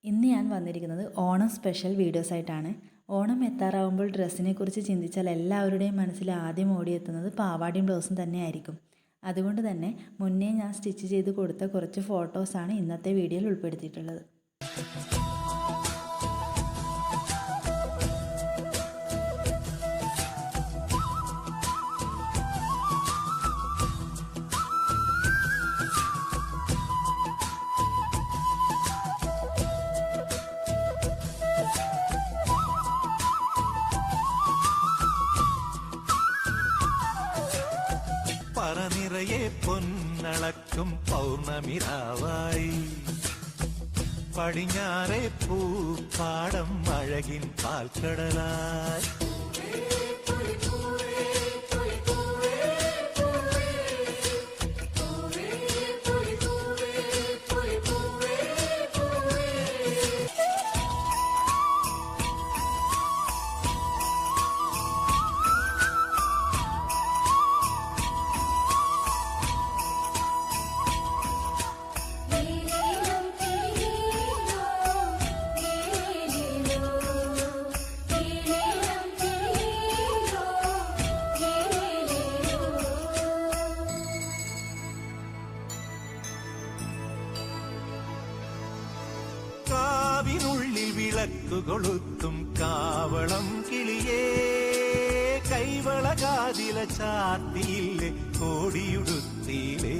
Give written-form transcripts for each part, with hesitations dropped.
ഇന്ന് ഞാൻ വന്നിരിക്കുന്നത് ഓണം സ്പെഷ്യൽ വീഡിയോസായിട്ടാണ്. ഓണം എത്താറാവുമ്പോൾ ഡ്രസ്സിനെക്കുറിച്ച് ചിന്തിച്ചാൽ എല്ലാവരുടെയും മനസ്സിൽ ആദ്യം ഓടിയെത്തുന്നത് പാവാടയും ബ്ലൗസും തന്നെയായിരിക്കും. അതുകൊണ്ട് തന്നെ മുന്നേ ഞാൻ സ്റ്റിച്ച് ചെയ്ത് കൊടുത്ത കുറച്ച് ഫോട്ടോസാണ് ഇന്നത്തെ വീഡിയോയിൽ ഉൾപ്പെടുത്തിയിട്ടുള്ളത്. പറനിറയെ പൊന്നളക്കും പൗർണമിരാവായി പടിഞ്ഞാറെ പൂപ്പാടം അഴകിൻ പാൽക്കടലായി കാവിനുള്ളിൽ വിളക്കു കൊളുത്തും കാവളം കിളിയേ കൈവളകാതില ചാത്തിയില്ലേ കോടിയുടുത്തിയിലേ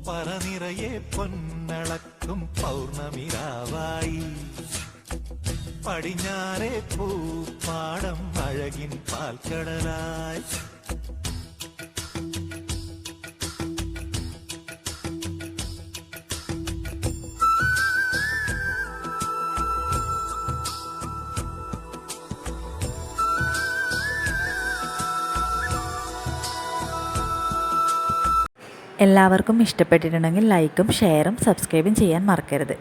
പറനിറയെ പൊന്നളക്കും പൗർണമിരാവായി പടിഞ്ഞാറെ പൂപ്പാടം അഴകിൻ പാൽക്കടലായി എല്ലാവർക്കും ഇഷ്ടപ്പെട്ടിട്ടുണ്ടെങ്കിൽ ലൈക്കും ഷെയറും സബ്സ്ക്രൈബും ചെയ്യാൻ മറക്കരുത്.